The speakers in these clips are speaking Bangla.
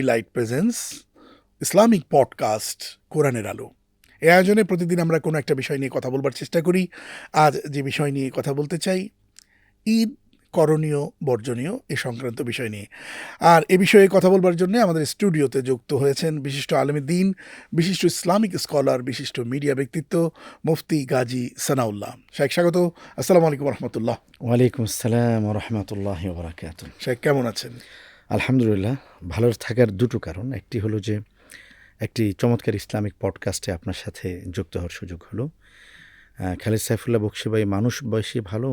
লাইট প্রেজেন্স ইসলামিক পডকাস্ট কোরআনের আলো। এই আয়োজনে প্রতিদিন আমরা কোনো একটা বিষয় নিয়ে কথা বলবার চেষ্টা করি। আজ যে বিষয় নিয়ে কথা বলতে চাই, ঈদ করণীয় বর্জনীয় এ সংক্রান্ত বিষয় নিয়ে। আর এ বিষয়ে কথা বলবার জন্য আমাদের স্টুডিওতে যুক্ত হয়েছেন বিশিষ্ট আলেম দ্বীন, বিশিষ্ট ইসলামিক স্কলার, বিশিষ্ট মিডিয়া ব্যক্তিত্ব মুফতি গাজী সানাউল্লাহ। শেখ স্বাগত। আসসালামু আলাইকুম রহমতুল্লাহ। ওয়ালাইকুম আসসালাম রহমতুল্লাহ বারাকাত। শেখ কেমন আছেন? আলহামদুলিল্লাহ, ভালো থাকার দুটো কারণ। একটি হলো যে একটি চমৎকার ইসলামিক পডকাস্টে আপনার সাথে যুক্ত হওয়ার সুযোগ হলো। খালিদ সাইফুল্লাহ বকশী ভাই মানুষ বেশি ভালো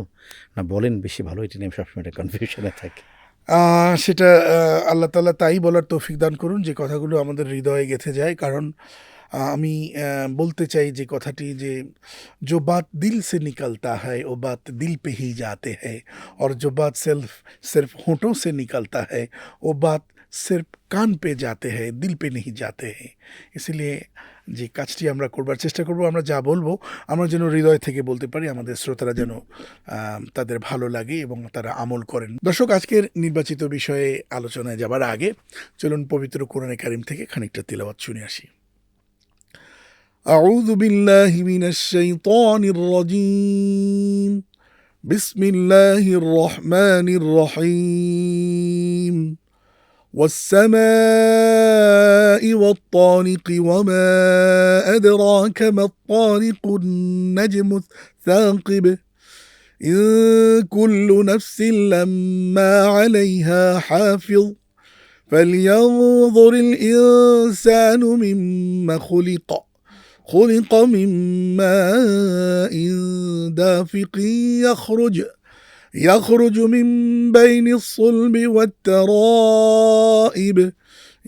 না বলেন বেশি ভালো, এটি নিয়ে সবসময় একটা কনফিউশনে থাকে। সেটা আল্লাহ তাআলা তাই বলার তৌফিক দান করুন যে কথাগুলো আমাদের হৃদয়ে গেঁথে যায়। কারণ আমি বলতে চাই যে কথাটি যে जो बात दिल से निकलता है वो बात दिल पे ही जाते हैं और जो बात सिर्फ होठों से निकलता है वो बात सिर्फ कान पे जाते हैं, दिल पे नहीं जाते हैं। इसलिए যে কাজটি আমরা করবার চেষ্টা করব, আমরা যা বলবো আমরা যেন হৃদয় থেকে বলতে পারি, আমাদের শ্রোতারা যেন তাদের ভালো লাগে এবং তারা আমল করেন। দর্শক, আজকের নির্বাচিত বিষয়ে আলোচনায় যাবার আগে চলুন পবিত্র কোরআনে কারিম থেকে খানিকটা তিলাওয়াত শুনে আসি। أعوذ بالله من الشيطان الرجيم بسم الله الرحمن الرحيم والسماء والطارق وما أدراك ما الطارق النجم الثاقب إن كل نفس لما عليها حافظ فلينظر الإنسان مما خلق من ماء دافق يخرج من بين الصلب والترائب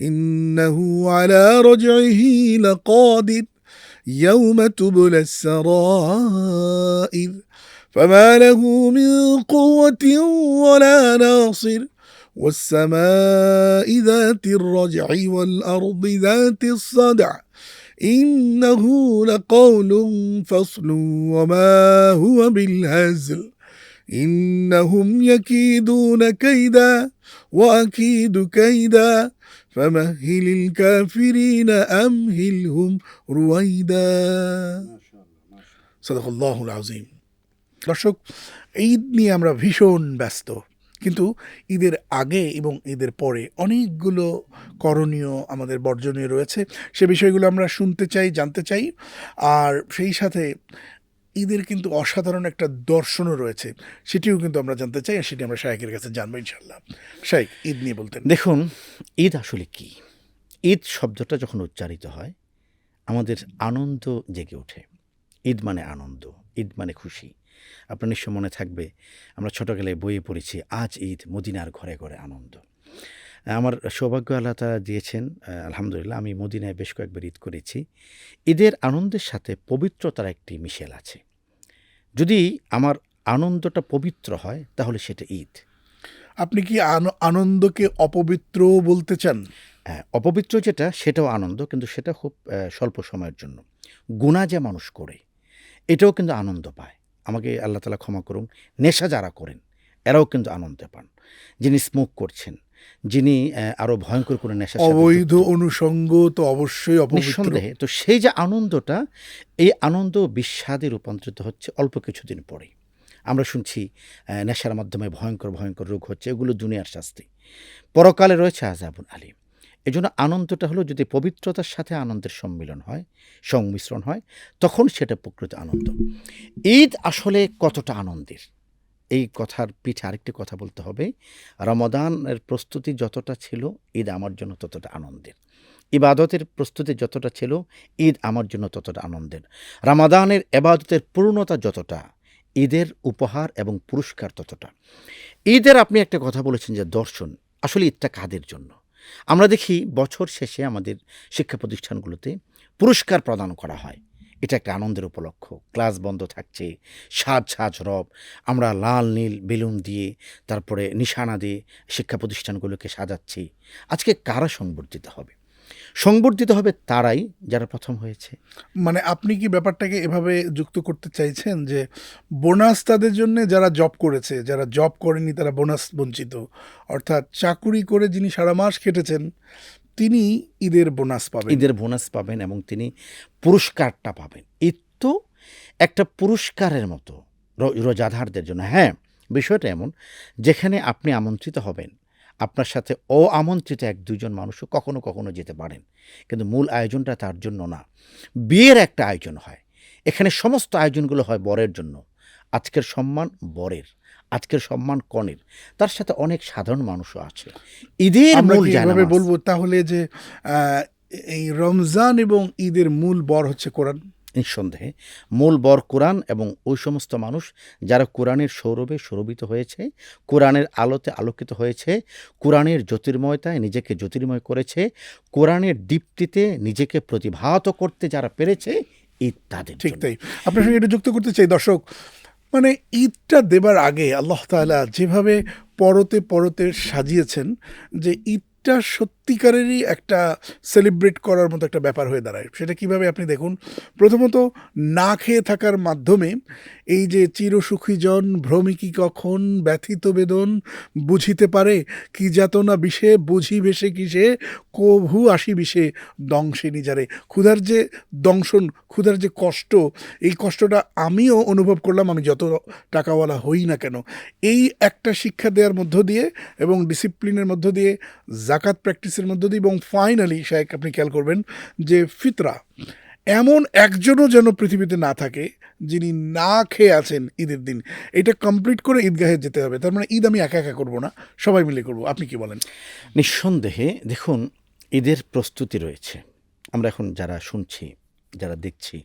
إنه على رجعه لقادر يوم تبلى السرائر فما له من قوة ولا ناصر والسماء ذات الرجع والأرض ذات الصدع إنه لقول فصل وما هو بالهزل إنهم يكيدون كيدا وأكيد كيدا فمهل الكافرين أمهلهم رويدا صدق الله العظيم। দর্শক, ঈদ নিয়ে আমরা ভীষণ ব্যস্ত, কিন্তু ঈদের আগে এবং ঈদের পরে অনেকগুলো করণীয় আমাদের বর্জনীয় রয়েছে। সে বিষয়গুলো আমরা শুনতে চাই, জানতে চাই। আর সেই সাথে ঈদের কিন্তু অসাধারণ একটা দর্শনও রয়েছে, সেটিও কিন্তু আমরা জানতে চাই, আর সেটি আমরা শাইখের কাছে জানবো ইনশাল্লাহ। শাইখ, ঈদ নিয়ে বলতেন। দেখুন, ঈদ আসলে কি? ঈদ শব্দটা যখন উচ্চারিত হয় আমাদের আনন্দ জেগে ওঠে। ঈদ মানে আনন্দ, ঈদ মানে খুশি। আপনার নিশ্চয় মনে থাকবে আমরা ছোটোবেলায় বইয়ে পড়েছি আজ ঈদ, মদিনার ঘরে ঘরে আনন্দ। আমার সৌভাগ্য আল্লাহ তাআলা দিয়েছেন, আলহামদুলিল্লাহ, আমি মদিনায় বেশ কয়েকবার ঈদ করেছি। ঈদের আনন্দের সাথে পবিত্রতার একটি মিশেল আছে। যদি আমার আনন্দটা পবিত্র হয় তাহলে সেটা ঈদ। আপনি কি আনন্দকে অপবিত্র বলতে চান? হ্যাঁ, অপবিত্র যেটা সেটাও আনন্দ, কিন্তু সেটা খুব স্বল্প সময়ের জন্য। গুনাহ যে মানুষ করে এটাও কিন্তু আনন্দ পায়। আমাকে আল্লাহ তাআলা ক্ষমা করুন, নেশা যারা করেন এরাও কিন্তু আনন্দ পান। যিনি স্মোক করছেন, যিনি আরও ভয়ঙ্কর করে নেশা, অবৈধ অনুষঙ্গ তো অবশ্যই অপবিত্র। নিঃসন্দেহে। তো সেই যে আনন্দটা, এই আনন্দ বিস্বাদে রূপান্তরিত হচ্ছে অল্প কিছুদিন পরেই। আমরা শুনছি নেশার মাধ্যমে ভয়ঙ্কর ভয়ঙ্কর রোগ হচ্ছে, এগুলো দুনিয়ার শাস্তি। পরকালে রয়েছে আযাবুন আলীম। এজন্য আনন্দটা হলো যদি পবিত্রতার সাথে আনন্দের সম্মিলন হয়, সংমিশ্রণ হয়, তখন সেটা প্রকৃত আনন্দ। ঈদ আসলে কতটা আনন্দের, এই কথার পিঠে আরেকটি কথা বলতে হবে। রমাদানের প্রস্তুতি যতটা ছিল, ঈদ আমার জন্য ততটা আনন্দের। ইবাদতের প্রস্তুতি যতটা ছিল, ঈদ আমার জন্য ততটা আনন্দের। রমাদানের ইবাদতের পূর্ণতা যতটা, ঈদের উপহার এবং পুরস্কার ততটা। ঈদের আপনি একটা কথা বলেছেন যে দর্শন, আসলে ঈদটা কাদের জন্য? আমরা দেখি বছর শেষে আমাদের শিক্ষা প্রতিষ্ঠানগুলোতে পুরস্কার প্রদান করা হয়। এটা একটা আনন্দের উপলক্ষ। ক্লাস বন্ধ থাকছে, সাজ সাজ রব, আমরা লাল নীল বেলুন দিয়ে, তারপরে নিশানা দিয়ে শিক্ষা প্রতিষ্ঠানগুলোকে সাজাচ্ছি। আজকে কারা সংবর্ধিত হবে? সংবর্ধিত হবে তারাই যারা প্রথম হয়েছে। মানে আপনি কি ব্যাপারটাকে এভাবে যুক্ত করতে চাইছেন যে বোনাস তাদের জন্য যারা জব করেছে, যারা জব করেনি তারা বোনাস বঞ্চিত? অর্থাৎ চাকুরি করে যিনি সারা মাস খেটেছেন তিনি ঈদের বোনাস পাবেন। ঈদের বোনাস পাবেন এবং তিনি পুরস্কারটা পাবেন। ঈদ তো একটা পুরস্কারের মতো রোজাদারদের জন্য। হ্যাঁ, বিষয়টা এমন, যেখানে আপনি আমন্ত্রিত হবেন, আপনার সাথে অআমন্ত্রিত 1-2 জন মানুষও কখনো কখনো যেতে পারেন, কিন্তু মূল আয়োজনটা তার জন্য না। বিয়ের একটা আয়োজন হয়, এখানে সমস্ত আয়োজনগুলো হয় বরের জন্য। আজকের সম্মান বরের, আজকের সম্মান কনের, তার সাথে অনেক সাধারণ মানুষও আছে। ঈদের আমরা মূল কি এভাবে জায়নামাজ। বলবো তাহলে যে এই রমজান এবং ঈদের মূল বর হচ্ছে কোরআন? নিঃসন্দেহে মূল বর কোরআন, এবং ওই সমস্ত মানুষ যারা কোরআনের সৌরভে সৌরভিত হয়েছে, কোরআনের আলোতে আলোকিত হয়েছে, কোরআনের জ্যোতির্ময়তায় নিজেকে জ্যোতির্ময় করেছে, কোরআনের দীপ্তিতে নিজেকে প্রতিভাত করতে যারা পেরেছে, ঈদ তাদের ঠিক জন্য। তাই। আপনার সঙ্গে এটা যুক্ত করতে চাই দর্শক, মানে ঈদটা দেবার আগে আল্লাহ তাআলা যেভাবে পরতে পরতে সাজিয়েছেন, যে ঈদটা সত্যিকারেরই একটা সেলিব্রেট করার মতো একটা ব্যাপার হয়ে দাঁড়ায়। সেটা কিভাবে আপনি দেখুন, প্রথমত না খেয়ে থাকার মাধ্যমে এই যে চিরসুখী জন ভ্রমিকি কখন ব্যথিত বেদন বুঝিতে পারে, কি যাতনা বিষে বুঝি বেশে কিসে কভু আসি বিষে দংশে নিজারে। ক্ষুধার যে দংশন, ক্ষুধার যে কষ্ট, এই কষ্টটা আমিও অনুভব করলাম, আমি যত টাকাওয়ালা হই না কেন। এই একটা শিক্ষা দেওয়ার মধ্য দিয়ে এবং ডিসিপ্লিনের মধ্য দিয়ে, জাকাত প্র্যাকটিসের মধ্য দিয়ে, এবং ফাইনালি শায়েখ আপনি খেয়াল করবেন যে ফিতরা, এমন একজনও যেন পৃথিবীতে না থাকে যিনি না খেয়ে আছেন ঈদের দিন। এটা কমপ্লিট করে ঈদগাহে যেতে হবে। তার মানে ঈদ আমি একা একা করবো না, সবাই মিলে করবো। আপনি কি বলেন? নিঃসন্দেহে দেখুন, ঈদের প্রস্তুতি রয়েছে। আমরা এখন যারা শুনছি, যারা দেখছি,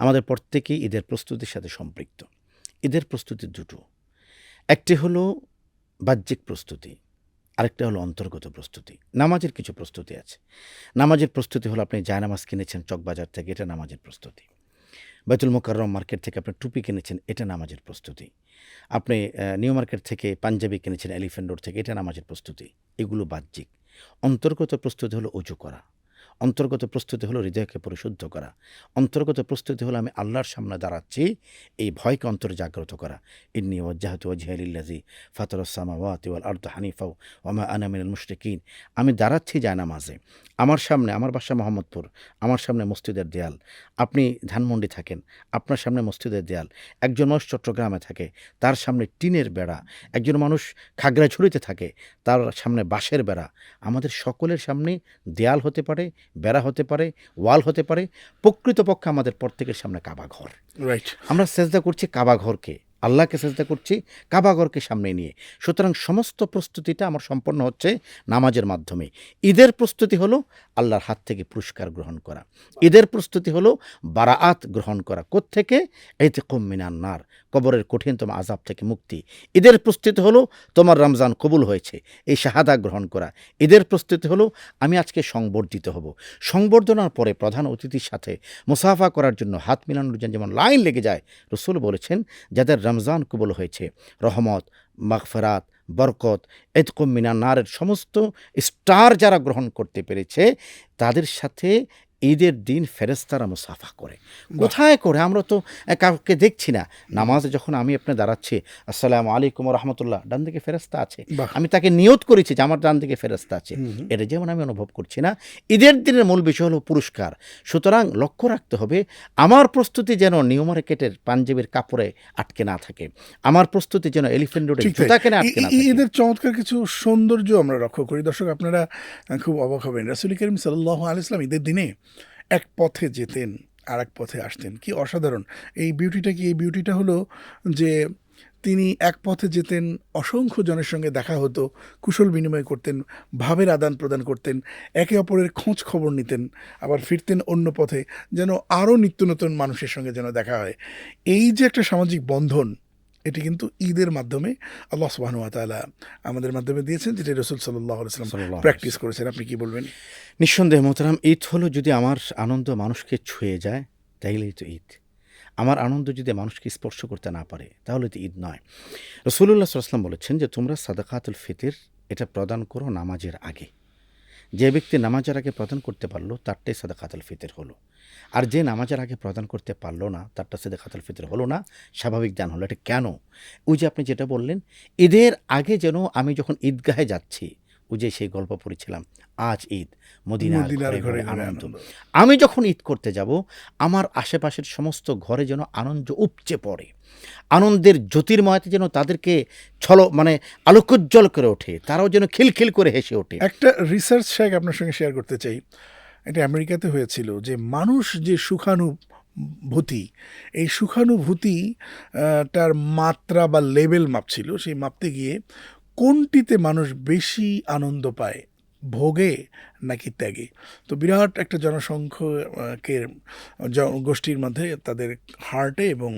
আমাদের প্রত্যেকেই ঈদের প্রস্তুতির সাথে সম্পৃক্ত। ঈদের প্রস্তুতি দুটো, একটি হলো বাহ্যিক প্রস্তুতি, আরেকটা হলো অন্তর্গত প্রস্তুতি। নামাজের কিছু প্রস্তুতি আছে। নামাজের প্রস্তুতি হলো আপনি জায়নামাজ কিনেছেন চকবাজার থেকে, এটা নামাজের প্রস্তুতি। বাইতুল মোকাররম মার্কেট থেকে আপনি টুপি কিনেছেন, এটা নামাজের প্রস্তুতি। আপনি নিউ মার্কেট থেকে পাঞ্জাবি কিনেছেন এলিফ্যান্ট রোড থেকে, এটা নামাজের প্রস্তুতি। এগুলো বাহ্যিক। অন্তর্গত প্রস্তুতি হলো অজু করা, অন্তর্গত প্রস্তুতি হলো হৃদয়কে পরিশুদ্ধ করা, অন্তর্গত প্রস্তুতি হলো আমি আল্লাহর সামনে দাঁড়াচ্ছি, এই ভয়কে অন্তরে জাগ্রত করা। ইন্নী ওয়াজ্জাহতু ওয়াজহিয়া লিল্লাযী ফাতারাস সামাওয়াতি ওয়াল আরদা হানিফা ওয়া মা আনা মিনাল মুশরিকিন। আমি দাঁড়াচ্ছি জায়নামাজে, আমার সামনে, আমার বাসা মোহাম্মদপুর, আমার সামনে মসজিদের দেয়াল। আপনি ধানমন্ডি থাকেন, আপনার সামনে মসজিদের দেয়াল। একজন মানুষ চট্টগ্রামে থাকে, তার সামনে টিনের বেড়া। একজন মানুষ খাগড়াছড়িতে থাকে, তার সামনে বাঁশের বেড়া। আমাদের সকলের সামনে দেয়াল হতে পারে, বেড়া হতে পারে, ওয়াল হতে পারে। প্রকৃতপক্ষে আমাদের প্রত্যেকের সামনে কাবা ঘর। রাইট। আমরা সেজদা করছি কাবা ঘরকে, আল্লাহকে সেজদা করছি কাবা ঘরকে সামনে নিয়ে। সুতরাং সমস্ত প্রস্তুতিটা আমার সম্পন্ন হচ্ছে নামাজের মাধ্যমে। ঈদের প্রস্তুতি হলো আল্লাহর হাত থেকে পুরস্কার গ্রহণ করা। ঈদের প্রস্তুতি হলো বারাআত গ্রহণ করা। কোত্থেকে? ইতিকুম মিনান নার, কবরের কঠিনতম আযাব থেকে মুক্তি। ঈদের প্রস্তুতি হলো তোমার রমজান কবুল হয়েছে, এই শাহাদা গ্রহণ করা। ঈদের প্রস্তুতি হলো আমি আজকে সংবর্ধিত হব। সংবর্ধনার পরে প্রধান অতিথির সাথে মুসাফা করার জন্য হাত মিলানোর জন্য যেমন লাইন লেগে যায়, রাসূল বলেছেন যাদের রমজান কবুল হয়েছে, রহমত, মাগফিরাত, বরকত, ইতকুম মিনান নারের সমস্ত স্টার যারা গ্রহণ করতে পেরেছে, তাদের সাথে ঈদের দিন ফেরেশতারা মুসাফা করে। কোথায় করে? আমরা তো কাউকে দেখছি না। নামাজে যখন আমি আপনি দাঁড়াচ্ছি, আসসালামু আলাইকুম ওয়া রাহমাতুল্লাহ, ডান দিকে ফেরেশতা আছে, বাহ। আমি তাকে নিয়ত করেছি যে আমার ডান দিকে ফেরেশতা আছে। এটা যেমন আমি অনুভব করছি না। ঈদের দিনের মূল বিষয় হলো পুরস্কার। সুতরাং লক্ষ্য রাখতে হবে আমার প্রস্তুতি যেন নিউ মার্কেটের পাঞ্জাবির কাপড়ে আটকে না থাকে, আমার প্রস্তুতি যেন এলিফ্যান্ট রোডের ঠিক তাই। জুতা কেনে আটকে না থাকে। এদের চমৎকার কিছু সৌন্দর্য আমরা লক্ষ্য করি। দর্শক, আপনারা খুব অবাক হবেন। রাসূল করিম সাল্লাল্লাহু আলাইহি ওয়াসাল্লাম ঈদের দিনে এক পথে যেতেন, আর এক পথে আসতেন। কি অসাধারণ এই বিউটিটা! কি এই বিউটিটা হলো যে তিনি এক পথে যেতেন, অসংখ্য জনের সঙ্গে দেখা হতো, কুশল বিনিময় করতেন, ভাবের আদান প্রদান করতেন, একে অপরের খোঁজ খবর নিতেন, আবার ফিরতেন অন্য পথে, যেন আরও নিত্য নতুন মানুষের সঙ্গে যেন দেখা হয়। এই যে একটা সামাজিক বন্ধন, এটি কিন্তু ঈদের মাধ্যমে আল্লাহ সুবহানাহু ওয়া তাআলা আমাদের মাধ্যমে দিয়েছেন, যেটা রাসূল সাল্লাল্লাহু আলাইহি ওয়াসাল্লাম সাল্লাল্লাহু আলাইহি প্র্যাকটিস করেছেন। আপনি কি বলবেন? নিঃসন্দেহে মোহতারাম, ঈদ হলো যদি আমার আনন্দ মানুষকে ছুঁয়ে যায়, তাইলেই তো ঈদ। আমার আনন্দ যদি মানুষকে স্পর্শ করতে না পারে, তাহলে তো ঈদ নয়। রাসূলুল্লাহ সাল্লাল্লাহু আলাইহি ওয়াসাল্লাম বলেছেন যে তোমরা সাদাকাতুল ফিতর এটা প্রদান করো নামাজের আগে। যে ব্যক্তি নামাজের আগে প্রদান করতে পারলো তারটাই সাদাকাতুল ফিতর হলো। আর যে নামাজের আগে প্রদান করতে পারলো না, তারটা সাদাকাতুল ফিতর হলো না, স্বাভাবিক দান হলো। এটা কেন? ওই যে আপনি যেটা বললেন, ঈদের আগে যেন আমি যখন ঈদগাহে যাচ্ছি, ওই যে সেই গল্প পড়েছিলাম, আজ ঈদ, মদিনার মদিনার ঘরে ঘরে ঘরে ঘরে আনন্দ। আনন্দ। আমি যখন ঈদ করতে যাব, আমার আশেপাশের সমস্ত ঘরে যেন আনন্দ উপচে পড়ে, আনন্দের জ্যোতির্ময়তে যেন তাদেরকে মানে আলোকোজ্জ্বল করে ওঠে, তারাও যেন খিলখিল করে হেসে ওঠে। একটা রিসার্চ শেখ আপনার সঙ্গে শেয়ার করতে চাই। এটা আমেরিকাতে হয়েছিল যে মানুষ যে সুখানুভূতি, এই সুখানুভূতি টার মাত্রা বা লেভেল মাপছিল। সেই মাপতে গিয়ে কোনটিতে মানুষ বেশি আনন্দ পায়, ভোগে নাকি ত্যাগে? তো বিরাট একটা জনসংখ্যকের গোষ্ঠীর মধ্যে তাদের হার্টে এবং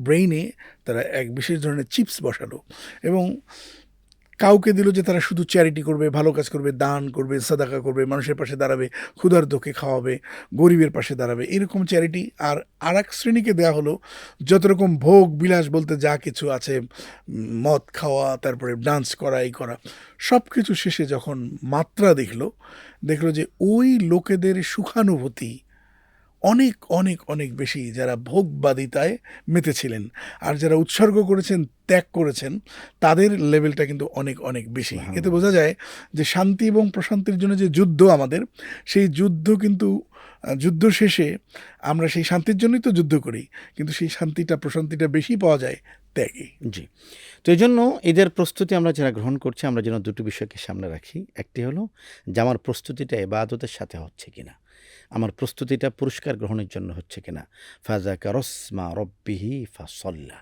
ব্রেইনে তারা এক বিশেষ ধরনের চিপস বসালো এবং কাউকে দিল যে তারা শুধু চ্যারিটি করবে, ভালো কাজ করবে, দান করবে, সাদাকা করবে, মানুষের পাশে দাঁড়াবে, ক্ষুধার্তকে খাওয়াবে, গরিবের পাশে দাঁড়াবে, এরকম চ্যারিটি। আর এক শ্রেণীকে দেওয়া হলো যত রকম ভোগ বিলাস বলতে যা কিছু আছে, মদ খাওয়া, তারপরে ডান্স করা, এই করা, সব কিছু শেষে যখন মাত্রা দেখলো যে ওই লোকেদের সুখানুভূতি অনেক অনেক অনেক বেশি, যারা ভোগবাদিতায় মেতেছিলেন। আর যারা উৎসর্গ করেছেন, ত্যাগ করেছেন, তাদের লেভেলটা কিন্তু অনেক অনেক বেশি। এতে বোঝা যায় যে শান্তি এবং প্রশান্তির জন্য যে যুদ্ধ আমাদের, সেই যুদ্ধ কিন্তু যুদ্ধ শেষে আমরা সেই শান্তির জন্যই তো যুদ্ধ করি, কিন্তু সেই শান্তিটা, প্রশান্তিটা বেশি পাওয়া যায় ত্যাগে। জি। তো এই জন্য ঈদের প্রস্তুতি আমরা যারা গ্রহণ করছি, আমরা যেন দুটো বিষয়কে সামনে রাখি। একটি হলো যে আমার প্রস্তুতিটা ইবাদতের সাথে হচ্ছে কিনা, আমার প্রস্তুতিটা পুরস্কার গ্রহণের জন্য হচ্ছে কিনা। ফাযাকারা ইসমা রাব্বিহি ফাসাল্লা।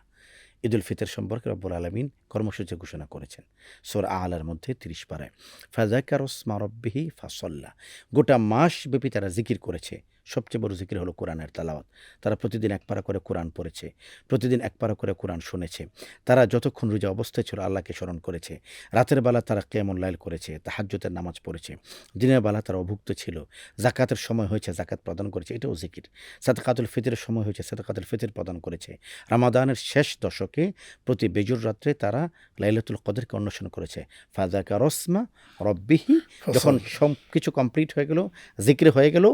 ঈদুল ফিতর সম্পর্কে রব্বুল আলামিন কর্মসূচি ঘোষণা করেছেন সূরা আলার মধ্যে 30 পারায়। ফাযাকারা ইসমা রাব্বিহি ফাসাল্লা। গোটা মাস ব্যাপী তারা জিকির করেছে। সবচেয়ে বড় জিকির হলো কোরআনের তেলাওয়াত। তারা প্রতিদিন এক পারা করে কোরআন পড়েছে, প্রতিদিন এক পারা করে কোরআন শুনেছে। তারা যতক্ষণ রোজা অবস্থায় ছিল আল্লাহকে স্মরণ করেছে। রাতের বেলা তারা কিয়ামুল লাইল করেছে, তাহাজ্জুদের নামাজ পড়েছে। দিনের বেলা তারা অভুক্ত ছিল, জাকাতের সময় হয়েছে জাকাত প্রদান করেছে, এটাও জিকির। সাদকাতুল ফিতরের সময় হয়েছে সাদকাতুল ফিতর প্রদান করেছে। রামাদানের শেষ দশকে প্রতি বেজুর রাত্রে তারা লাইলাতুল কদরকে অন্বেষণ করেছে। ফাযাকারা ইসমা রাব্বিহি। যখন সব কিছু কমপ্লিট হয়ে গেল, জিকির হয়ে গেল,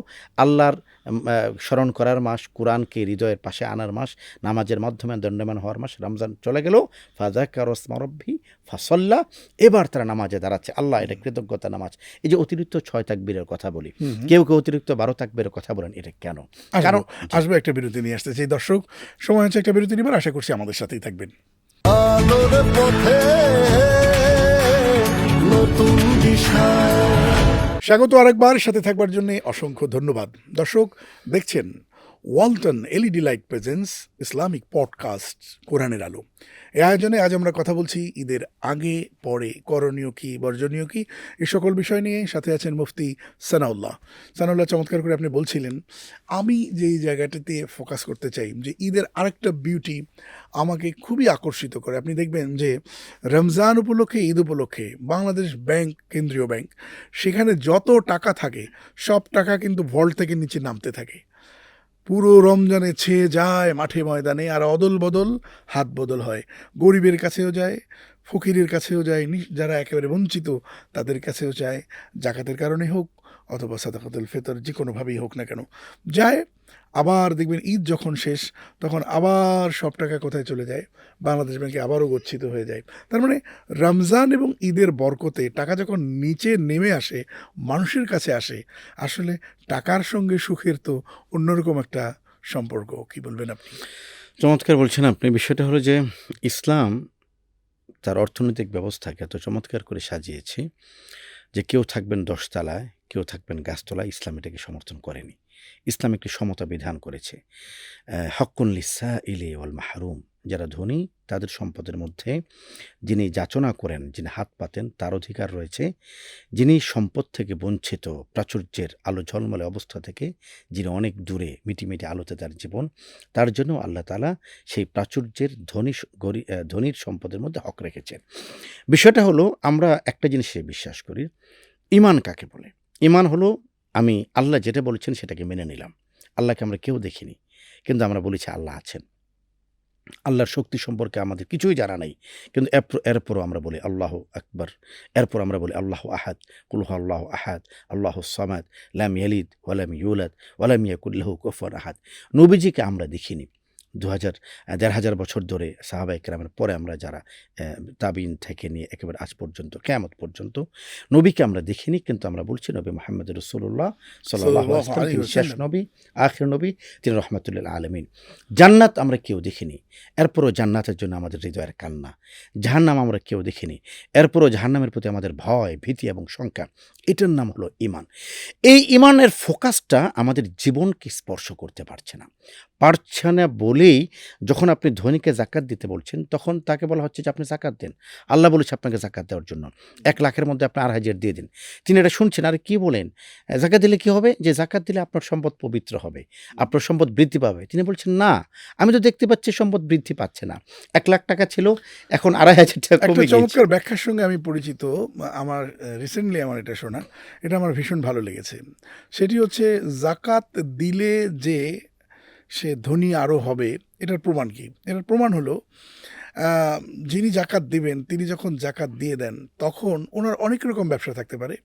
আল্লাহর স্মরণ করার মাস, কোরআনকে হৃদয়ের পাশে আনার মাস, নামাজের মাধ্যমে দণ্ডমান হওয়ার মাস রমজান চলে গেল। ফাযাকারা ইসমা রাব্বিহি ফাসাল্লা। এবার তারা নামাজে দাঁড়াচ্ছে। আল্লাহ, এটা কৃতজ্ঞতা নামাজ। এই যে অতিরিক্ত 6 তাকবীরের কথা বলি, কেউ কেউ অতিরিক্ত 12 তাকবীরের কথা বলেন, এটা কেন? কারণ আসবে একটা বিরতি নিয়ে আসতে চাই। দর্শক, সময় হচ্ছে একটা বিরতি নিবার, আশা করছি আমাদের সাথেই থাকবেন। আলোর পথে নতুন দিশা। স্বাগত আরেকবার, সাথে থাকবার জন্য অসংখ্য ধন্যবাদ। দর্শক, দেখছেন Walton LED light presence Islamic podcast কোরআনের আলো। এই আয়োজনে আজ আমরা কথা বলছি ঈদের আগে পরে করণীয় কি, বর্জনীয় কি, এই সকল বিষয় নিয়ে। সাথে আছেন মুফতি সানাউল্লাহ। সানাউল্লাহ, চমৎকার করে আপনি বলছিলেন। আমি যেই জায়গাটাতে ফোকাস করতে চাই, যে ঈদের আরেকটা বিউটি আমাকে খুবই আকর্ষিত করে। আপনি দেখবেন যে রমজান উপলক্ষে, ঈদ উপলক্ষে বাংলাদেশ ব্যাংক, কেন্দ্রীয় ব্যাংক, সেখানে যত টাকা থাকে সব টাকা কিন্তু ভল্ট থেকে নিচে নামতে থাকে। পুরো রমজানে ছেয়ে যায় মাঠে ময়দানে, আর অদল বদল হাত বদল হয়। গরিবের কাছেও যায়, ফকিরের কাছেও যায়, যারা একেবারে বঞ্চিত তাদের কাছেও যায়। জাকাতের কারণে হোক অথবা সাদাকাতুল ফিতর, যে কোনোভাবেই হোক না কেন যায়। আবার দেখবেন ঈদ যখন শেষ, তখন আবার সব টাকা কোথায় চলে যায়? বাংলাদেশ ব্যাংকে আবারও গচ্ছিত হয়ে যায়। তার মানে রমজান এবং ঈদের বরকতে টাকা যখন নিচে নেমে আসে, মানুষের কাছে আসে, আসলে টাকার সঙ্গে সুখের তো অন্যরকম একটা সম্পর্ক। কি বলবেন আপনি? চমৎকার বলছেন আপনি। বিষয়টা হলো যে ইসলাম তার অর্থনৈতিক ব্যবস্থাকে এত চমৎকার করে সাজিয়েছে যে কেউ থাকবেন 10 তলায়, কেউ থাকবেন গাছতলায়। ইসলাম এটাকে সমর্থন করেনি। ইসলাম একটি সমতা বিধান করেছে। হক্কুন লিসাইলি ওয়াল মাহরুম। যারা ধনী তাদের সম্পদের মধ্যে যিনি যাচনা করেন, যিনি হাত পাতেন, তার অধিকার রয়েছে। যিনি সম্পদ থেকে বঞ্চিত, প্রাচুর্যের আলো ঝলমলে অবস্থা থেকে যিনি অনেক দূরে, মিটিমিটি আলোতে তার জীবন, তার জন্য আল্লাহ তাআলা সেই প্রাচুর্যের ধনীর সম্পদের মধ্যে হক রেখেছেন। বিষয়টা হলো, আমরা একটা জিনিসে বিশ্বাস করি, ঈমান কাকে বলে? ঈমান হলো আমি আল্লাহ যেটা বলেছেন সেটাকে মেনে নিলাম। আল্লাহকে আমরা কেউ দেখিনি, কিন্তু আমরা বলেছি আল্লাহ আছেন। আল্লাহর শক্তি সম্পর্কে আমাদের কিছুই জানা নাই, কিন্তু এরপরও আমরা বলি আল্লাহু আকবার। এরপর আমরা বলি আল্লাহু আহাদ, কুল হুয়াল্লাহু আহাদ, আল্লাহুস সামাদ, লাম ইয়ালিদ ওয়া লাম ইউলাদ ওয়া লাম ইয়াকুল লাহু কুফুয়ান আহাদ। নবীজিকে আমরা দেখিনি, দেড় হাজার বছর ধরে সাহাবায়ে কেরামের পরে আমরা যারা তাবিন থেকে নিয়ে একেবারে আজ পর্যন্ত কিয়ামত পর্যন্ত নবীকে আমরা দেখিনি, কিন্তু আমরা বলছি নবী মুহাম্মদ রাসূলুল্লাহ সাল্লাল্লাহু আলাইহি ওয়াসাল্লাম তিনি শেষ নবী, আখির নবী, তিনি রহমাতুল লিল আলামিন। জান্নাত আমরা কেউ দেখিনি, এরপরও জান্নাতের জন্য আমাদের হৃদয়ের কান্না। জাহান্নাম আমরা কেউ দেখিনি, এরপরও জাহান্নামের প্রতি আমাদের ভয়, ভীতি এবং শঙ্কা। এটার নাম হলো ঈমান। এই ঈমানের ফোকাসটা আমাদের জীবনকে স্পর্শ করতে পারছে না বলেই যখন আপনি ধনীকে যাকাত দিতে বলছেন, তখন তাকে বলা হচ্ছে যে আপনি যাকাত দেন। আল্লাহ বলেছে আপনাকে যাকাত দেওয়ার জন্য, 1 লাখের মধ্যে আপনি 2,500 দিয়ে দিন। তিনি এটা শুনছেন, আরে কি বলেন, যাকাত দিলে কি হবে? যে যাকাত দিলে আপনার সম্পদ পবিত্র হবে, আপনার সম্পদ বৃদ্ধি পাবে। তিনি বলছেন না, আমি তো দেখতে পাচ্ছি সম্পদ বৃদ্ধি পাচ্ছে না। 1 লাখ টাকা ছিল, এখন 2,500 টাকা একটা কমে গিয়েছে। চমৎকার ব্যাখ্যার সঙ্গে আমি পরিচিত, আমার রিসেন্টলি আমার এটা শোনা, এটা আমার ভীষণ ভালো লেগেছে। সেটি হচ্ছে জাকাত দিলে যে সে ধনী আরও হবে, এটার প্রমাণ কি? এটার প্রমাণ হলো যিনি জাকাত দিবেন তিনি যখন জাকাত দিয়ে দেন তখন ওনার অনেক রকম ব্যবসা থাকতে পারে।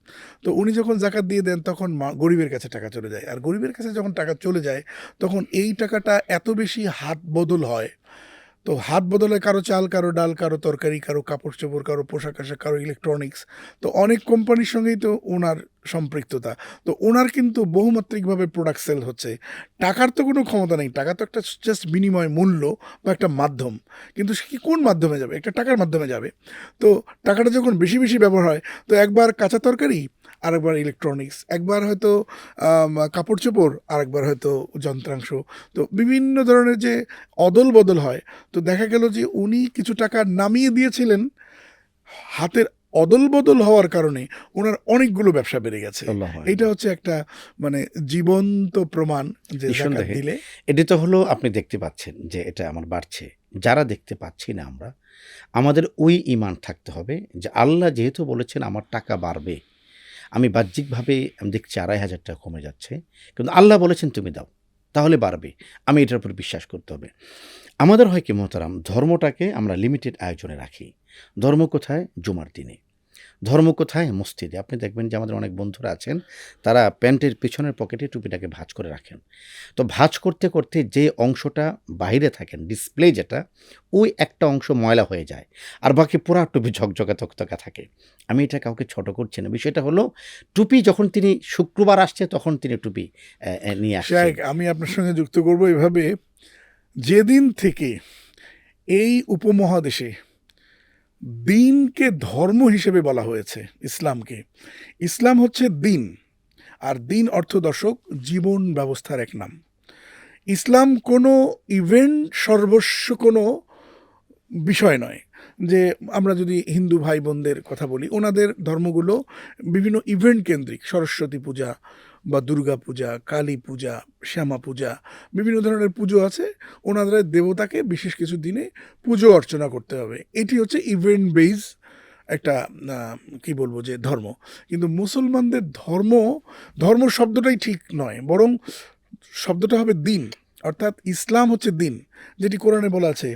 তো উনি যখন জাকাত দিয়ে দেন তখন গরিবের কাছে টাকা চলে যায়, আর গরিবের কাছে যখন টাকা চলে যায় তখন এই টাকাটা এত বেশি হাত বদল হয়। তো হাত বদলে কারো চাল, কারো ডাল, কারো তরকারি, কারো কাপড় চোপড়, কারো পোশাক আশাক, কারো ইলেকট্রনিক্স। তো অনেক কোম্পানির সঙ্গেই তো ওনার সম্পৃক্ততা। তো ওনার কিন্তু বহুমাত্রিকভাবে প্রোডাক্ট সেল হচ্ছে। টাকার তো কোনো ক্ষমতা নেই, টাকা তো একটা জাস্ট বিনিময় মূল্য বা একটা মাধ্যম। কিন্তু সে কি কোন মাধ্যমে যাবে? একটা টাকার মাধ্যমে যাবে। তো টাকাটা যখন বেশি বেশি ব্যবহার হয়, তো একবার কাঁচা তরকারি, আরেকবার ইলেকট্রনিক্স, একবার হয়তো কাপড় চোপড়, আরেকবার হয়তো যন্ত্রাংশ। তো বিভিন্ন ধরনের যে অদল বদল হয়, তো দেখা গেল যে উনি কিছু টাকা নামিয়ে দিয়েছিলেন, হাতের অদল বদল হওয়ার কারণে ওনার অনেকগুলো ব্যবসা বেড়ে গেছে। আল্লাহু আকবার। এইটা হচ্ছে একটা মানে জীবন্ত প্রমাণ যে জাকাত নিঃসন্দেহে দিলে এটি তো হলো, আপনি দেখতে পাচ্ছেন যে এটা আমার বাড়ছে। যারা দেখতে পাচ্ছি না আমরা, আমাদের ওই ঈমান থাকতে হবে যে আল্লাহ যেহেতু বলেছেন আমার টাকা বাড়বে, আমি বাহ্যিকভাবে আমি দেখছি 2,500 টাকা কমে যাচ্ছে, কিন্তু আল্লাহ বলেছেন তুমি দাও, তাহলে বাড়বে। আমি এটার উপর বিশ্বাস করতে হবে। আমাদের হয় কি মোহতারাম, ধর্মটাকে আমরা লিমিটেড আয়োজনে রাখি। ধর্ম কোথায়? জুমার দিনে। ধর্ম কোথায়? মসজিদে। আপনি দেখবেন যে আমাদের অনেক বন্ধুরা আছেন, তারা প্যান্টের পিছনের পকেটে টুপিটাকে ভাঁজ করে রাখেন। তো ভাঁজ করতে করতে যে অংশটা বাইরে থাকেন, ডিসপ্লে যেটা, ওই একটা অংশ ময়লা হয়ে যায়, আর বাকি পুরা টুপি ঝকঝকে তকতকা থাকে। আমি এটা কাউকে ছোট করছি না। বিষয়টা হলো, টুপি যখন তিনি শুক্রবার আসছে তখন তিনি টুপি নিয়ে আসছেন। শায়েখ, আমি আপনার সঙ্গে যুক্ত করব এভাবে, যেদিন থেকে এই উপমহাদেশে দিনকে ধর্ম হিসেবে বলা হয়েছে, ইসলামকে, ইসলাম হচ্ছে দিন, আর দিন অর্থ দর্শক জীবন ব্যবস্থার এক নাম। ইসলাম কোনো ইভেন্ট সর্বস্ব কোনো বিষয় নয়। যে আমরা যদি হিন্দু ভাই বোনদের কথা বলি, ওনাদের ধর্মগুলো বিভিন্ন ইভেন্ট কেন্দ্রিক, সরস্বতী পূজা বা দুর্গা পূজা, কালী পূজা, শ্যামা পূজা, বিভিন্ন ধরনের পুজো আছে। ওনাদের দেবতাকে বিশেষ কিছু দিনে পুজো অর্চনা করতে হবে। এটি হচ্ছে ইভেন্ট বেস একটা কি বলবো যে ধর্ম। কিন্তু মুসলমানদের ধর্ম শব্দটাই ঠিক নয়, বরং শব্দটা হবে দিন। অর্থাৎ ইসলাম হচ্ছে দিন, যেটি কোরআনে বলা আছে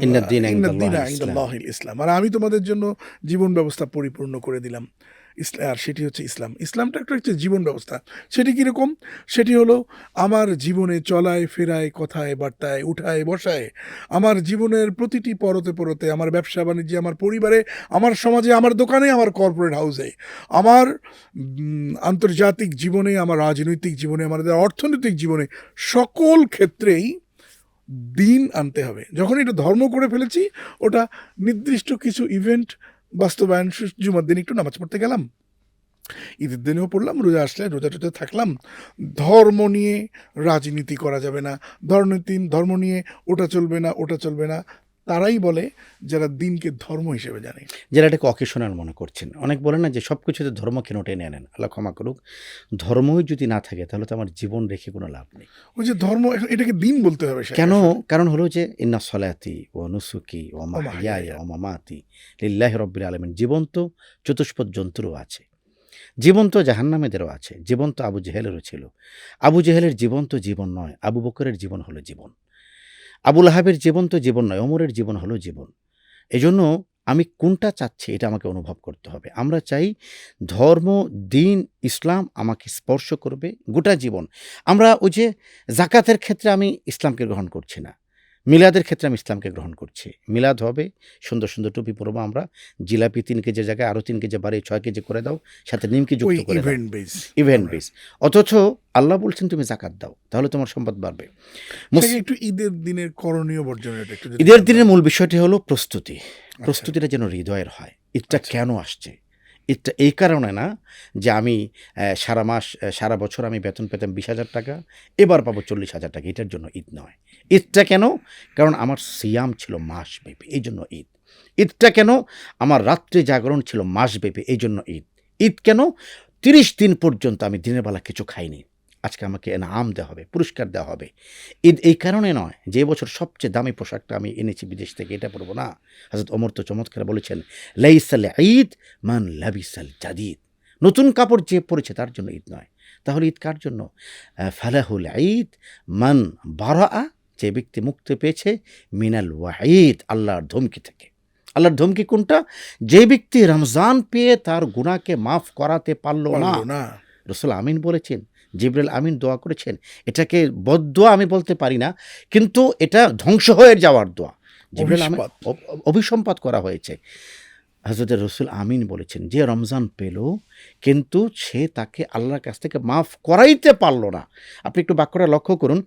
ইন্নাদ-দীনা ইন্নাদ-দীনা ইনদাল্লাহিল ইসলাম। ইনদাল্লাহিল ইসলাম। আর আমি তোমাদের জন্য জীবন ব্যবস্থা পরিপূর্ণ করে দিলাম। আর সেটি হচ্ছে ইসলাম। ইসলামটা একটা হচ্ছে জীবন ব্যবস্থা। সেটি কীরকম? সেটি হলো আমার জীবনে চলায় ফেরায়, কথায় বার্তায়, উঠায় বসায়, আমার জীবনের প্রতিটি পরতে পরতে, আমার ব্যবসা বাণিজ্যে, আমার পরিবারে, আমার সমাজে, আমার দোকানে, আমার কর্পোরেট হাউসে, আমার আন্তর্জাতিক জীবনে, আমার রাজনৈতিক জীবনে, আমাদের অর্থনৈতিক জীবনে, সকল ক্ষেত্রেই দিন আনতে হবে। যখন এটা ধর্ম করে ফেলেছি, ওটা নির্দিষ্ট কিছু ইভেন্ট বাস্তবায়ন, জুমার দিন একটু নামাজ পড়তে গেলাম, ঈদের দিনেও পড়লাম, রোজা আসলে রোজা টোজা থাকলাম। ধর্ম নিয়ে রাজনীতি করা যাবে না, ধর্ম নিয়ে ওটা চলবে না, ওটা চলবে না। তারাই বলে যারা দিনকে ধর্ম হিসেবে জানে। যারা এটাকে অকেশনাল মনে করছেন। অনেক বলে না যে সব কিছুতে ধর্ম কেন টেনে নেন, আল্লাহ ক্ষমা করুক। ধর্মই যদি না থাকে তাহলে তো আমার জীবন রেখে কোনো লাভ নেই। ওই যে ধর্ম, এটাকে দিন বলতে হবে কেন? কারণ হলো যে ইন্না সলাতি ও নুসুকি ও মাহইয়ায়া ও মামাতি লিল্লাহি রাব্বিল আলামিন। জীবন্ত চতুষ্পদ জন্তুরও আছে, জীবন্ত জাহান্নামীদেরও আছে, জীবন্ত আবু জেহেলেরও ছিল। আবু জেহেলের জীবন্ত জীবন নয়, আবু বকরের জীবন হলো জীবন। আবু লাহাবের জীবন তো জীবন নয়, ওমরের জীবন হলো জীবন। এজন্য আমি কোনটা চাচ্ছি এটা আমাকে অনুভব করতে হবে। আমরা চাই ধর্ম, দিন, ইসলাম আমাকে স্পর্শ করবে গোটা জীবন। আমরা ওই যে জাকাতের ক্ষেত্রে আমি ইসলামকে গ্রহণ করছি না, মিলাদের ক্ষেত্রে আমি ইসলামকে গ্রহণ করছি। মিলাদ হবে, সুন্দর সুন্দর টুপি পরবো আমরা, জিলাপি 3 কেজি জায়গায় আরও 3 কেজি বাড়িয়ে 6 কেজি করে দাও, সাথে নিমকি ওই যুক্ত করে দাও, ইভেন্ট বেস। Event base. অথচ আল্লাহ বলছেন তুমি জাকাত দাও, তাহলে তোমার সম্পদ বাড়বে। একটু ঈদের দিনের করণীয় বর্জনের একটু যদি ঈদের বলেন। দিনের মূল বিষয়টি হলো প্রস্তুতি। প্রস্তুতিটা যেন হৃদয়ের হয়। ঈদটা আচ্ছা। কেন আসছে? ঈদটা এই কারণে না যে আমি সারা মাস সারা বছর আমি বেতন পেতাম 20,000 টাকা, এবার পাবো 40,000 টাকা, এটার জন্য ঈদ নয়। ঈদটা কেন? কারণ আমার সিয়াম ছিল মাসব্যাপী, এই জন্য ঈদ। ঈদটা কেন? আমার রাত্রি জাগরণ ছিল মাসব্যাপী, এই জন্য ঈদ। ঈদ কেন? 30 দিন পর্যন্ত আমি দিনের বেলা কিছু খাইনি। আজকে আমাকে এনাম দেওয়া হবে, পুরস্কার দেওয়া হবে। ঈদ এই কারণে নয় যে বছর সবচেয়ে দামি পোশাকটা আমি এনেছি বিদেশ থেকে, এটা পরবো না। হযরত ওমর তো চমৎকার বলেছেন, লাইসাল ঈদ মান লাবিসাল জাদিদ। নতুন কাপড় যে পরেছে তার জন্য ঈদ নয়। তাহলে ঈদ কার জন্য? ফালাহুল ঈদ মান বারাআ, যে ব্যক্তি মুক্তি পেয়েছে মিনাল ওয়াঈদ, আল্লাহর ধমকি থেকে। আল্লাহর ধমকি কোনটা? যে ব্যক্তি রমজান পেয়ে তার গুনাহকে মাফ করাতে পারলো না। পারলো না। রাসূল আমিন বলেছেন, জিবরাইল আমিন দোয়া করেছেন। এটাকে বদদোয়া আমি বলতে পারি না, কিন্তু এটা ধ্বংস হয়ে যাওয়ার দোয়া। জিবরাইল আমিন অভিশাপ। অভিসম্পাত করা হয়েছে। হযরত রাসূল আমিন বলেছেন, যে রমজান পেল কিন্তু সে তাকে আল্লাহর কাছ থেকে মাফ করাইতে পারল না। আপনি একটু বাক্যটা লক্ষ্য করুন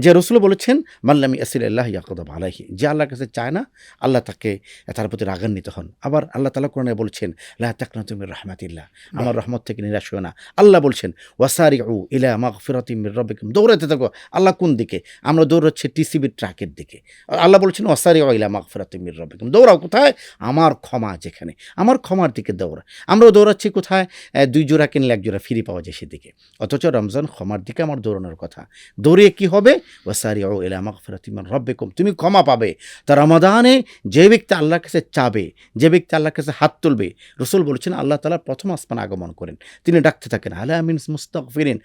যে রাসূল বলেছেন, মাল্লাম ইয়াসিলিল্লাহ ইয়াকদাব আলাইহি, যে আল্লাহর কাছে চায় না আল্লাহ তাকে তার প্রতি রাগান্বিত হন। আবার আল্লাহ তাআলা কোরআনে বলছেন, লা তাকনাতু মির রাহমাতিল্লাহ, আমার রহমত থেকে নিরাশ হও না। আল্লাহ বলছেন, ওয়াসারিউ ইলা মাগফিরাতিম মির রাব্বিকুম, দৌড়াতে থাকো। আল্লাহ কোন দিকে? আমরা দৌড়াচ্ছি টিসিবির ট্রাকের দিকে। আল্লাহ বলছেন, ওয়াসারিউ ইলা মাগফিরাতিম মির রাব্বিকুম, দৌড়াও কোথায়? আমার ক্ষমা যেখানে, আমার ক্ষমার দিকে দৌড়া। আমরাও দৌড়াচ্ছি কোথায়? 2 জোড়া কিনলে 1 জোড়া ফ্রি পাওয়া যায় সেদিকে। অথচ রমজান ক্ষমার দিকে আমার দৌড়ানোর কথা। দৌড়িয়ে কি হবে? ওয়াসারিউ ইলা মাগফিরাতিম মির রাব্বিকুম, তুমি ক্ষমা পাবে। তা রমাদানে যে ব্যক্তি আল্লাহর কাছে চাবে, যে ব্যক্তি আল্লাহর কাছে হাত তুলবে, রাসূল বলেছেন আল্লাহ তাআলা প্রথম আসমানে আগমন করেন, তিনি ডাকতে থাকেন, আলা মিন মুস্তাগফিরিন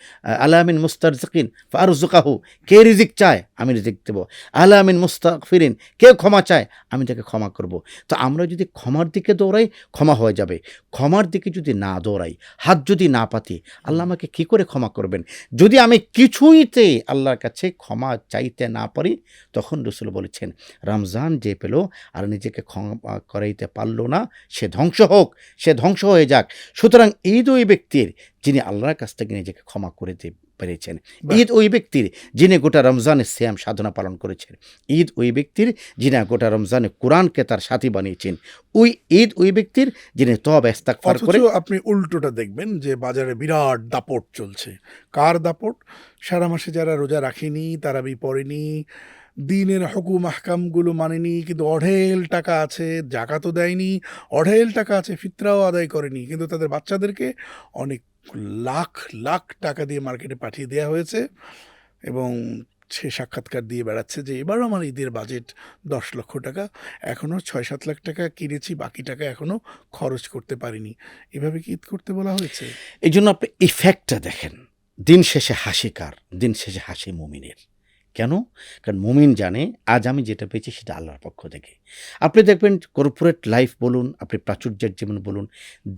আলা মিন মুস্তারজিকিন ফারযুকাহু, কে রিজিক চায় আমি রিজিক দেব। আলা মিন মুস্তাগফিরিন, কে ক্ষমা চায় আমি তাকে ক্ষমা করব। তো আমরা যদি ক্ষমার দিকে দৌড়াই, ক্ষমা হয়ে যাবে। ক্ষমার দিকে যদি না দৌড়াই, হাত যদি না পাতি, আল্লাহ আমাকে কি করে ক্ষমা করবেন? যদি আমি কিছুইতে আল্লাহর কাছে ক্ষমা চাইতে না পারি, তখন রাসূল বলেছেন, রমজান যে পেল আর নিজেকে ক্ষমা করাইতে পারল না, সে ধ্বংস হোক, সে ধ্বংস হয়ে যাক। সুতরাং ঈদ ওই ব্যক্তির যিনি আল্লাহর কাছ থেকে নিজেকে ক্ষমা করে পেরেছেন। ঈদ ওই ব্যক্তির যিনি গোটা রমজানের সিয়াম সাধনা পালন করেছেন। ঈদ ওই ব্যক্তির যিনি গোটা রমজানে কোরআনকে তার সাথী বানিয়েছেন। ঈদ ওই ব্যক্তির যিনি তওবা ইস্তেগফার করে। অথচ আপনি উল্টোটা দেখবেন যে বাজারে বিরাট দাপট চলছে। কার দাপট? সারা মাসে যারা রোজা রাখেনি, তারাবি পড়েনি, দিনের হুকুম আহকামগুলো মানেনি, কিন্তু অঢেল টাকা আছে, জাকাতও দেয়নি, অঢেল টাকা আছে, ফিতরাও আদায় করেনি, কিন্তু তাদের বাচ্চাদেরকে অনেক লাখ লাখ টাকা দিয়ে মার্কেটে পাঠিয়ে দেওয়া হয়েছে এবং সে সাক্ষাৎকার দিয়ে বেড়াচ্ছে যে এবারও আমার ঈদের বাজেট 10 লক্ষ টাকা, এখনও 6-7 লাখ টাকা কিনেছি, বাকি টাকা এখনও খরচ করতে পারিনি। এভাবে কি ঈদ করতে বলা হয়েছে? এই জন্য আপনি ইফেক্টটা দেখেন। দিন শেষে হাসি কার? দিন শেষে হাসি মুমিনের। কেন? কারণ মুমিন জানে আজ আমি যেটা পেয়েছি সেটা আল্লাহর পক্ষ থেকে। আপনি দেখবেন কর্পোরেট লাইফ বলুন, আপনি প্রাচুর্যের জীবন বলুন,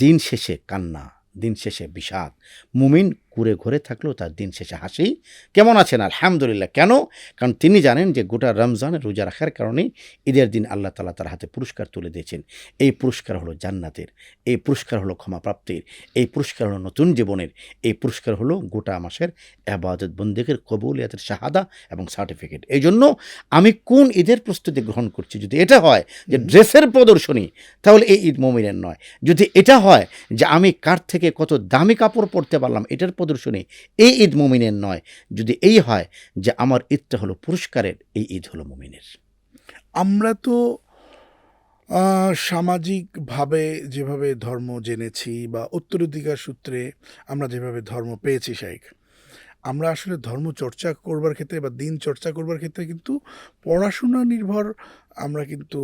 দিন শেষে কান্না, দিন শেষে বিষাদ। মুমিন কুরে ঘরে থাকলেও তার দিন শেষে হাসি। কেমন আছেন? আলহামদুলিল্লাহ। কেন? কারণ তিনি জানেন যে গোটা রমজানের রোজা রাখার কারণে ঈদের দিন আল্লাহ তাআলা তার হাতে পুরস্কার তুলে দিয়েছেন। এই পুরস্কার হলো জান্নাতের, এই পুরস্কার হলো ক্ষমাপ্রাপ্তির, এই পুরস্কার হলো নতুন জীবনের, এই পুরস্কার হলো গোটা মাসের ইবাদত বন্দেগীর কবুলিয়াতের শাহাদা এবং সার্টিফিকেট। এই জন্য আমি কোন ঈদের প্রস্তুতি গ্রহণ করছি, যদি এটা হয় যে ড্রেসের প্রদর্শনী, তাহলে এই ঈদ মুমিনের নয়। যদি এটা হয় যে আমি কার থেকে কত দামি কাপড় পরতে পারলাম, এটার প্রদর্শনী, এই ঈদ মুমিনের নয়। যদি এই হয় যে আমার ঈদটা হলো পুরস্কারের, এই ঈদ হলো মুমিনের। আমরা তো সামাজিকভাবে যেভাবে ধর্ম জেনেছি বা উত্তরাধিকার সূত্রে আমরা যেভাবে ধর্ম পেয়েছি শাইখ, আমরা আসলে ধর্ম চর্চা করবার ক্ষেত্রে বা দিন চর্চা করবার ক্ষেত্রে কিন্তু পড়াশোনা নির্ভর আমরা কিন্তু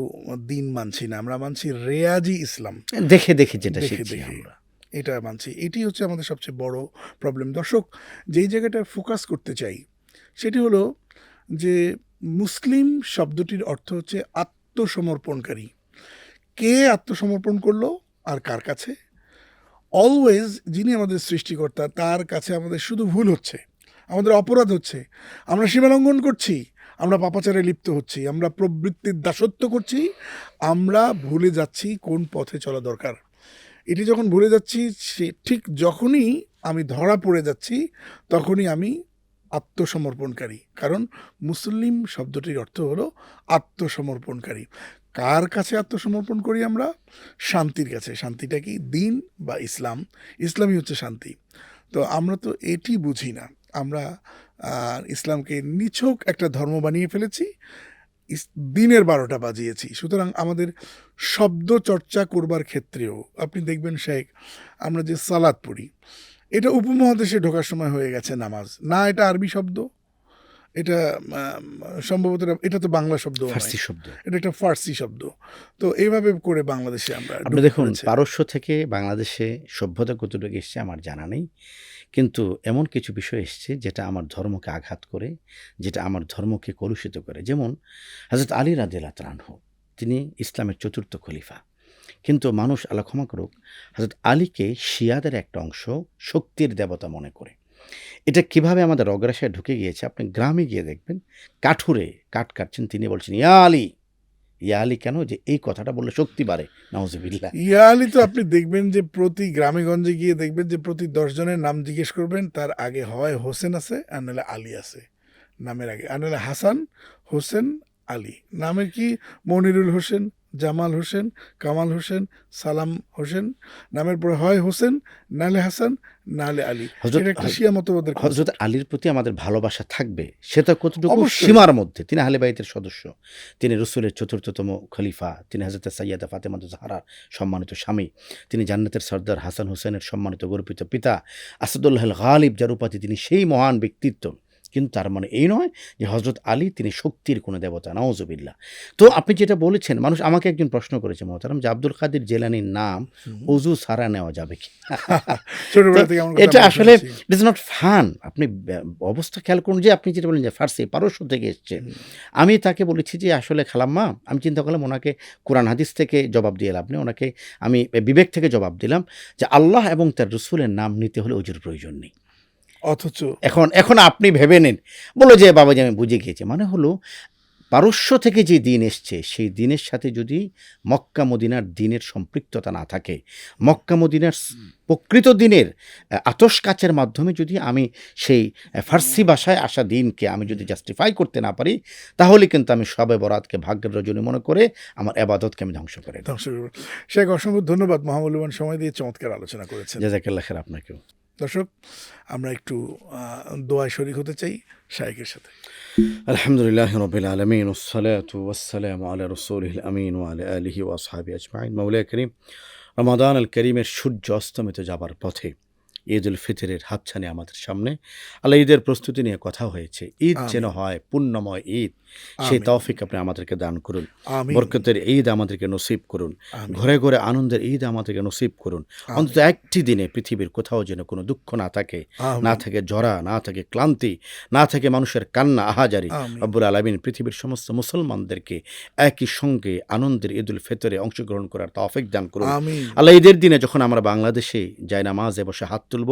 দিন মানছি না, আমরা মানছি রেয়াজি ইসলাম। দেখে দেখে যেটা দেখে শিখছি দেখে আমরা। এটা মানছি। এটি হচ্ছে আমাদের সবচেয়ে বড় প্রবলেম। দর্শক, যেই জায়গাটায় ফোকাস করতে চাই সেটি হলো যে মুসলিম শব্দটির অর্থ হচ্ছে আত্মসমর্পণকারী। কে আত্মসমর্পণ করলো আর কার কাছে? অলওয়েজ যিনি আমাদের সৃষ্টিকর্তা তার কাছে আমাদের শুধু ভুল হচ্ছে, আমাদের অপরাধ হচ্ছে, আমরা সীমালঙ্ঘন করছি, আমরা পাপাচারে লিপ্ত হচ্ছি, আমরা প্রবৃত্তির দাসত্ব করছি, আমরা ভুলে যাচ্ছি কোন পথে চলা দরকার। এটি যখন ভুলে যাচ্ছি, সে ঠিক যখনই আমি ধরা পড়ে যাচ্ছি, তখনই আমি আত্মসমর্পণকারী। কারণ মুসলিম শব্দটির অর্থ হলো আত্মসমর্পণকারী। কার কাছে আত্মসমর্পণ করি আমরা? শান্তির কাছে। শান্তিটা কি? দিন বা ইসলাম। ইসলামই হচ্ছে শান্তি। তো আমরা তো এটি বুঝি না। আমরা ইসলামকে নিছক একটা ধর্ম বানিয়ে ফেলেছি, দিনের 12টা বাজিয়েছি। সুতরাং আমাদের শব্দ চর্চা করবার ক্ষেত্রেও আপনি দেখবেন শেখ, আমরা যে সালাত পড়ি, এটা উপমহাদেশে ঢোকার সময় হয়ে গেছে নামাজ না, এটা আরবি শব্দ, এটা সম্ভবত এটা তো বাংলা শব্দ নয়, ফার্সি শব্দ। এটা একটা ফার্সি শব্দ। তো এইভাবে করে বাংলাদেশে আমরা আপনি দেখুন, পারস্য থেকে বাংলাদেশে সভ্যতা কতটুকু এসছে আমার জানা নেই, কিন্তু এমন কিছু বিষয় এসছে যেটা আমার ধর্মকে আঘাত করে, যেটা আমার ধর্মকে কলুষিত করে। যেমন হযরত আলী রাদিয়াল্লাহু তাআলা আনহু, তিনি ইসলামের ৪র্থ খলিফা, কিন্তু মানুষ, আল্লাহ ক্ষমা করুক, হযরত আলীকে শিয়াদের একটা অংশ শক্তির দেবতা মনে করে। এটা কিভাবে আমাদের অগ্রাসায় ঢুকে গিয়েছে, আপনি গ্রামে গিয়ে দেখবেন, কাঠুরে কাঠ কাটছেন, তিনি বলছেন ইয়া আলী। ইয়া আলী কেন? যে এই কথাটা বললে শক্তি বাড়ে। নাউজুবিল্লাহ। ইয়া আলী তো আপনি দেখবেন যে প্রতি গ্রামে গঞ্জে গিয়ে দেখবেন যে প্রতি 10 জনের নাম জিজ্ঞেস করবেন, তার আগে হয় হোসেন আছে আর নাহলে আলী আছে নামের আগে, আর নাহলে হাসান, হোসেন, আলী। নামের কি? মনিরুল হোসেন, জামাল হোসেন, কামাল হোসেন, সালাম হোসেন। নামের পরে হয় হোসেন, নাহলে হাসান, নাহলে আলী। এটা একটা শিয়া মতবাদের হযরত আলীর প্রতি আমাদের ভালোবাসা থাকবে, সেটা কতটুকু? অবশ্যই। সীমার মধ্যে। তিনি আহলে বাইতের সদস্য, তিনি রাসূলের ৪র্থতম খলিফা, তিনি হযরত সাইয়্যিদা ফাতেমাতুজ জাহরার সম্মানিত স্বামী, তিনি জান্নাতের সর্দার হাসান হোসেনের সম্মানিত গর্বিত পিতা, আসাদুল্লাহুল গালিব যার উপাধি, তিনি সেই মহান ব্যক্তিত্ব। কিন্তু তার মানে এই নয় যে হযরত আলী তিনি শক্তির কোনো দেবতা। নাউজুবিল্লাহ। তো আপনি যেটা বলেছেন, মানুষ আমাকে একজন প্রশ্ন করেছে মোহতারাম, যে আব্দুল কাদের জিলানীর নাম ওযু ছাড়া নেওয়া যাবে কি? ছোটবেলা থেকে আমরা এটা আসলে ইট ইজ নট ফান। আপনি অবস্থা খেয়াল করুন, যে আপনি যেটা বলেন যে ফার্সি, পারস্য থেকে এসছে। আমি তাকে বলেছি যে আসলে খালাম্মা, আমি চিন্তা করলাম ওনাকে কোরআন হাদিস থেকে জবাব দিয়ে লাভ নেই, ওনাকে আমি বিবেক থেকে জবাব দিলাম যে আল্লাহ এবং তার রাসূলের নাম নিতে হলে ওযুর প্রয়োজন নেই। অথচ এখন আপনি ভেবে নিন, বলো যে বাবাজি আমি বুঝে গিয়েছি, মানে হলো পারস্য থেকে যে দিন এসছে, সেই দিনের সাথে যদি মক্কা মদিনার দিনের সম্পৃক্ততা না থাকে, মক্কা মদিনার প্রকৃত দিনের আতশ কাচের মাধ্যমে যদি আমি সেই ফার্সি ভাষায় আসা দিনকে আমি যদি জাস্টিফাই করতে না পারি, তাহলে কিন্তু আমি শবে বরাতকে ভাগ্যের রজনী মনে করে আমার ইবাদতকে আমি ধ্বংস করে দেব। ধ্বংস করব। শেখ, অসংখ্য ধন্যবাদ, মহামূল্যবান সময় দিয়ে চমৎকার আলোচনা করেছেন। জাযাকাল্লাহ খাইর আপনাকেও। দর্শক, আমরা একটু দোয়ায় শরীক হতে চাই শায়েখের সাথে। আলহামদুলিল্লাহ রাব্বিল আলামিন, ওয়াসসালাতু ওয়াসসালামু আলা রাসূলিল আমিন ওয়া আলা আলিহি ওয়া আসহাবিহি আজমাইন। মাওলানা করিম, রমাদান আল করিমের সূর্য অস্তমিত যাবার পথে ঈদ উল ফিতরের হাতছানি আমাদের সামনে। আল্লাহ, ঈদের প্রস্তুতি নিয়ে কথা হয়েছে। ঈদ যেন হয় পুণ্যময় ঈদ, সেই তৌফিক আপনি আমাদেরকে দান করুন। বরকতের ঈদ আমাদেরকে নসিব করুন। ঘরে ঘরে আনন্দের ঈদ আমাদেরকে নসিব করুন। অন্তত একটি দিনে পৃথিবীর কোথাও যেন কোনো দুঃখ না থাকে, না থাকে জরা, না থাকে ক্লান্তি, না থাকে মানুষের কান্না আহাজারি। রব্বুল আলামিন পৃথিবীর সমস্ত মুসলমানদেরকে একই সঙ্গে আনন্দের ঈদ উল ফিতরে অংশগ্রহণ করার তৌফিক দান করুন। আল্লাহ, ঈদের দিনে যখন আমরা বাংলাদেশে জায়নামাজে বসে হাত তুলব,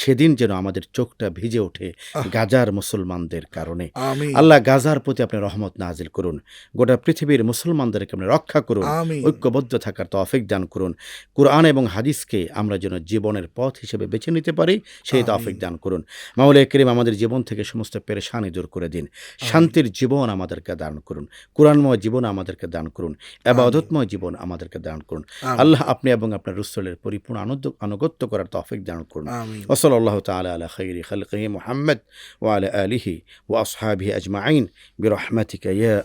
সেদিন যেন আমাদের চোখটা ভিজে ওঠে গাজার মুসলমানদের কারণে। আল্লাহ, গাজার প্রতি আপনি রহমত নাজিল করুন। গোটা পৃথিবীর মুসলমানদেরকে আপনি রক্ষা করুন, ঐক্যবদ্ধ থাকার তৌফিক দান করুন। কুরআন এবং হাদিসকে আমরা যেন জীবনের পথ হিসেবে বেছে নিতে পারি, সেই তৌফিক দান করুন। মাওলানা করিম, আমাদের জীবন থেকে সমস্ত পেরেশানি দূর করে দিন। শান্তির জীবন আমাদেরকে দান করুন, কুরআনময় জীবন আমাদেরকে দান করুন, ইবাদতময় জীবন আমাদেরকে দান করুন। আল্লাহ, আপনি এবং আপনার রাসূলের পরিপূর্ণ আনুগত্য করার তৌফিক দান করুন। ওয়া সাল্লাল্লাহু তাআলা আলা খাইরি খালকিহি মুহাম্মদ ওয়া আলা আলিহি ওয়া আসহাবিহি আজমাইন বিরহমাতিকা ইয়া